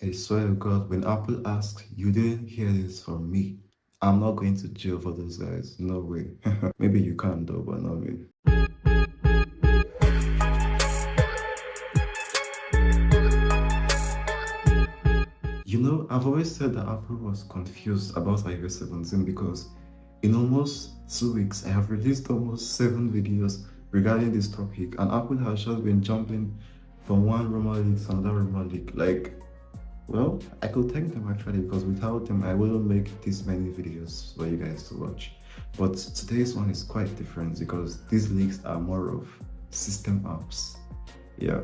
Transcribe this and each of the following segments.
I swear to God, when Apple asks, you didn't hear this from me, I'm not going to jail for those guys. No way. Maybe you can though, but not me. I've always said that Apple was confused about iOS 17 because in almost 2 weeks, I have released almost 7 videos regarding this topic, and Apple has just been jumping from one rumor leak to another rumor leak. Well, I could thank them actually, because without them, I wouldn't make this many videos for you guys to watch. But today's one is quite different because these leaks are more of system apps. Yeah.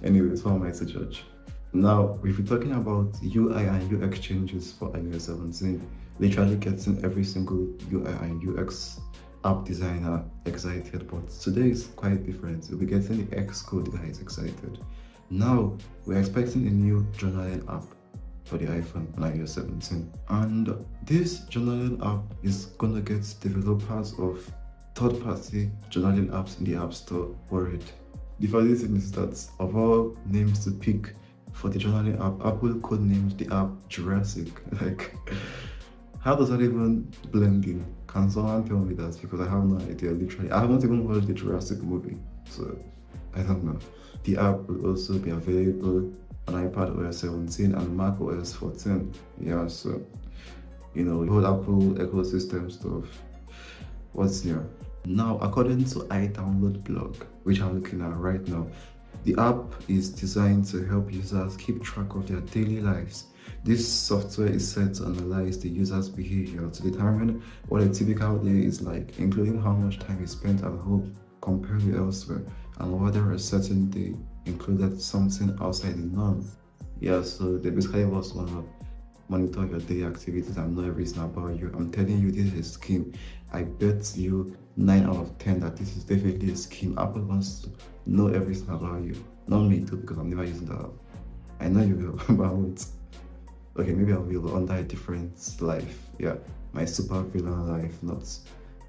Anyways, how am I to judge? Now, we've been talking about UI and UX changes for iOS 17, literally getting every single UI and UX app designer excited, but today is quite different. We'll be getting the Xcode guys excited. Now, we're expecting a new journaling app for the iPhone on iOS 17, and this journaling app is gonna get developers of third-party journaling apps in the App Store worried. The funny thing is that of all names to pick for the journaling app, Apple could name the app Jurassic. Like, how does that even blend in? Can someone tell me that? Because I have no idea, literally. I haven't even watched the Jurassic movie, so I don't know. The app will also be available on iPadOS 17 and macOS 14. Yeah, so, the whole Apple ecosystem stuff. What's here? Now, according to iDownload blog, which I'm looking at right now, the app is designed to help users keep track of their daily lives. This software is set to analyze the user's behavior to determine what a typical day is like, including how much time is spent at home compared with elsewhere, and whether a certain day included something outside the norm. Yeah, so they basically just want to monitor your daily activities and know everything about you. I'm telling you, this is a scheme. I bet you 9 out of 10 that this is definitely a scheme. Apple wants to know everything about you. Not me too, because I'm never using the app. I know you will, but I won't. Okay, maybe I will under a different life. Yeah, my super villain life, not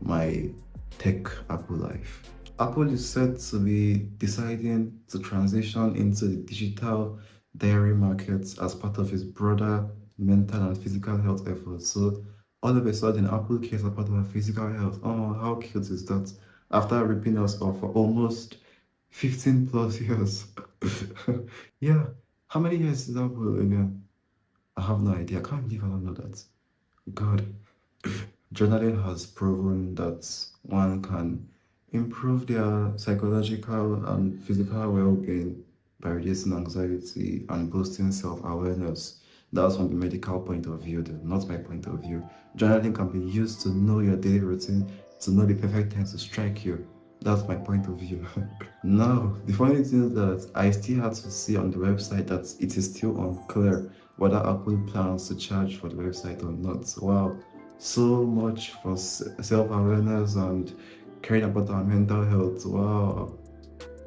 my tech Apple life. Apple is said to be deciding to transition into the digital diary market as part of its broader mental and physical health efforts. So all of a sudden, Apple cares about our physical health. Oh, how cute is that? After ripping us off for almost 15 plus years. Yeah, how many years is Apple again? I have no idea. I can't believe I don't know that. God. Journaling has proven that one can improve their psychological and physical well-being by reducing anxiety and boosting self-awareness. That's from the medical point of view, though, not my point of view. Journaling can be used to know your daily routine, to know the perfect time to strike you. That's my point of view. Now, the funny thing is that I still had to see on the website that it is still unclear whether Apple plans to charge for the website or not. Wow, so much for self-awareness and caring about our mental health. Wow,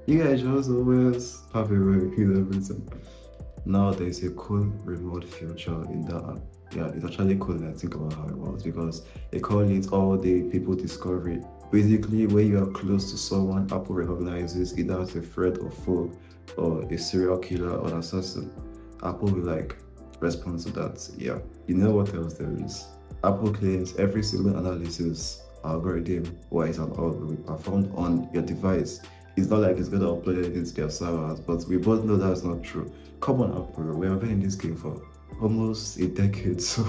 you guys just always have a way with everything. Now there's a cool remote feature in that app. Yeah, it's actually cool when I think about how it works, because they call it all day people discovery. Basically, when you are close to someone, Apple recognizes either as a threat or foe, or a serial killer or an assassin. Apple will respond to that. Yeah, you know what else there is? Apple claims every single analysis algorithm wise and all will be performed on your device. It's not like it's going to upload it into their servers, but we both know that's not true. Come on, Apple, we have been in this game for almost a decade, so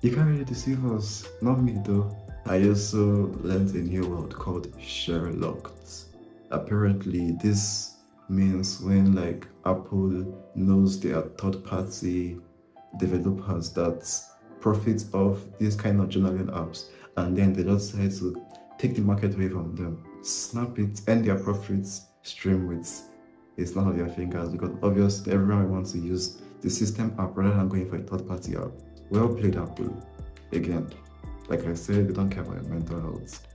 you can't really deceive us. Not me though. I also learned a new word called Sherlocked. Apparently, this means when Apple knows there are third-party developers that profit off these kind of journaling apps, and then they just decide to take the market away from them, snap it, end their profits stream with a snap of their fingers, because obviously everyone wants to use the system app rather than going for a third-party app. Well played, Apple. Again, like I said, they don't care about your mental health.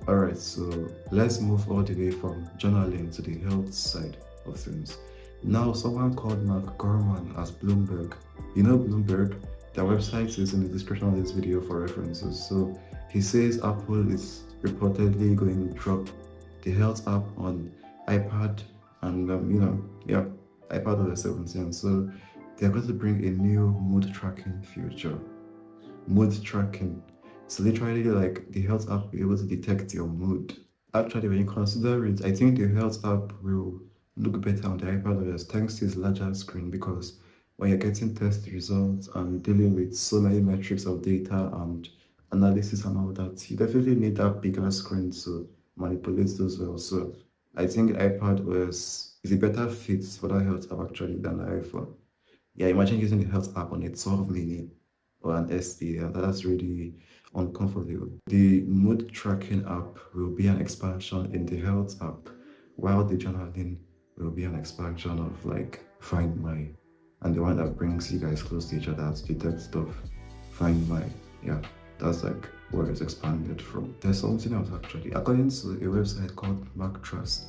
Alright, so let's move all the way from journaling to the health side of things. Now, someone called Mark Gurman as Bloomberg. You know Bloomberg? Their website is in the description of this video for references. So he says Apple is reportedly going to drop the health app on iPad and iPadOS 17. So they're going to bring a new mood tracking feature. Mood tracking. So literally, like the health app will be able to detect your mood. Actually, when you consider it, I think the health app will look better on the iPadOS thanks to its larger screen, because when you're getting test results and dealing with so many metrics of data and analysis and all that, you definitely need that bigger screen to manipulate those well. So I think iPadOS is a better fit for that health app actually than the iPhone. Yeah, imagine using the health app on a 12 mini or an SE. Yeah, that's really uncomfortable. The mood tracking app will be an expansion in the health app, while the journaling will be an expansion of like Find My, and the one that brings you guys close to each other to detect stuff. Find My, yeah, that's like where it's expanded from. There's something else actually. According to a website called MacTrust,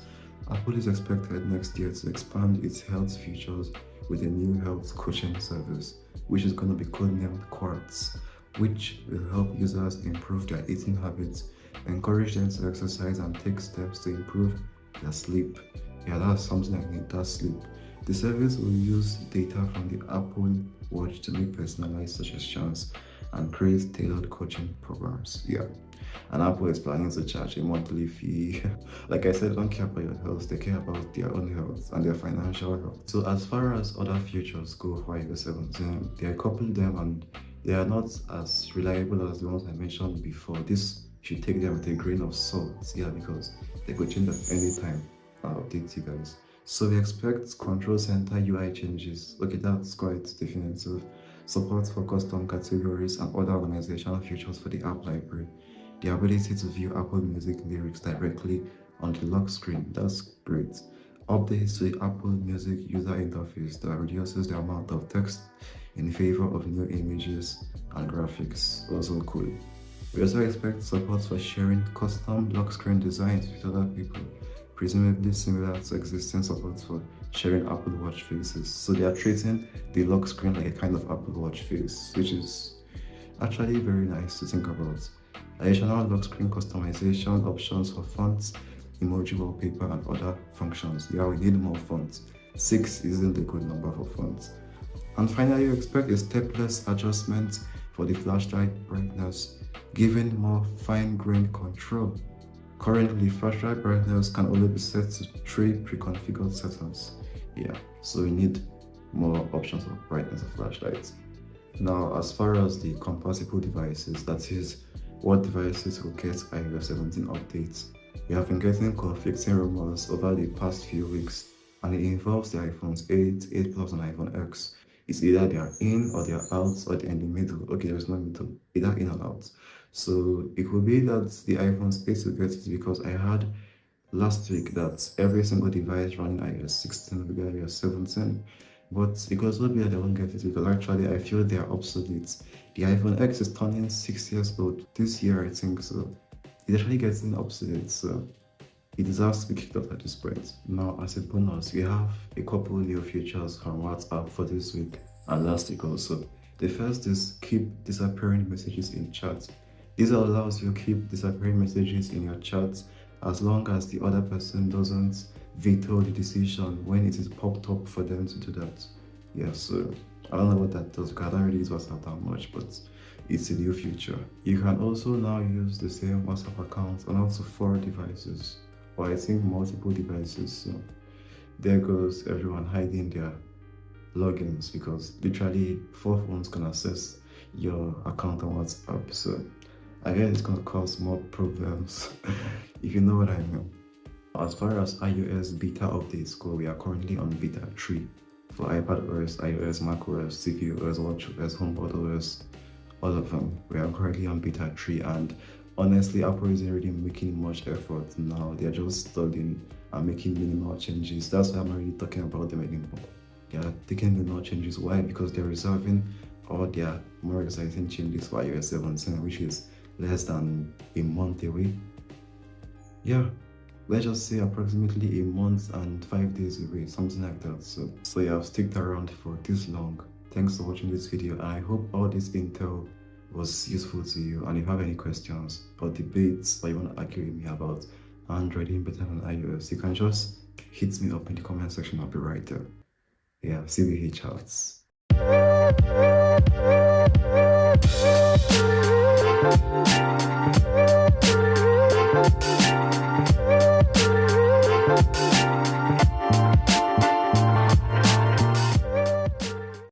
Apple is expected next year to expand its health features with a new health coaching service, which is going to be codenamed Quartz, which will help users improve their eating habits, encourage them to exercise, and take steps to improve their sleep. Yeah, that's something I need, that sleep. The service will use data from the Apple Watch to make personalized suggestions and create tailored coaching programs. Yeah. And Apple is planning to charge a monthly fee. Like I said, they don't care about your health, they care about their own health and their financial health. So as far as other features go for iOS 17, they are coupling them and they are not as reliable as the ones I mentioned before. This should take them with a grain of salt, yeah, because they could change at any time. I'll update you guys. So we expect Control Center UI changes. Okay, that's quite definitive. Support for custom categories and other organizational features for the app library. The ability to view Apple Music lyrics directly on the lock screen. That's great. Updates to the Apple Music user interface that reduces the amount of text in favor of new images and graphics. Also cool. We also expect support for sharing custom lock screen designs with other people, presumably similar to existing support for sharing Apple Watch faces. So they are treating the lock screen like a kind of Apple Watch face, which is actually very nice to think about. Additional lock screen customization options for fonts, emoji wallpaper, and other functions. Yeah, we need more fonts. 6 isn't a good number for fonts. And finally, you expect a stepless adjustment for the flashlight brightness, giving more fine-grained control. Currently, flashlight brightness can only be set to 3 pre-configured settings. Yeah, so we need more options of brightness of flashlights. Now, as far as the compatible devices, that is, what devices will get iOS 17 updates, we have been getting conflicting rumors over the past few weeks, and it involves the iPhones 8, 8 Plus, and iPhone X. It's either they are in or they are out or they're in the middle. Okay, there's no middle, either in or out. So it could be that the iPhones 8 will get it, because I heard last week that every single device running iOS 16 will get iOS 17. But because be that they won't get it, because actually I feel they are obsolete. The iPhone X is turning 6 years old this year, I think, so it's actually getting obsolete, so it deserves to be kicked off at this point. Now, as a bonus, we have a couple new features from WhatsApp for this week and last week also. The first is keep disappearing messages in chat. This allows you to keep disappearing messages in your chat as long as the other person doesn't veto the decision when it is popped up for them to do that. Yeah, so I don't know what that does because I don't really use WhatsApp that much, but it's a new feature. You can also now use the same WhatsApp account on up to 4 devices, or I think multiple devices. So there goes everyone hiding their logins, because literally 4 phones can access your account on WhatsApp. So I guess it's going to cause more problems if you know what I mean. As far as iOS beta updates go, we are currently on beta 3 for iPadOS, iOS, macOS, tvOS, watchOS, HomePodOS, all of them. We are currently on beta 3, and honestly, Apple isn't really making much effort now. They're just studying and making minimal changes. That's why I'm not really talking about them anymore. They are taking minimal changes. Why? Because they're reserving all their more exciting changes for iOS 17, which is less than a month away. Yeah, let's just say approximately a month and 5 days away, something like that. So you have stuck around for this long. Thanks for watching this video, and I hope all this intel was useful to you. And if you have any questions or debates or you want to argue with me about Android being better than iOS, you can just hit me up in the comment section. I'll be right there. Yeah, CBH Charts. you.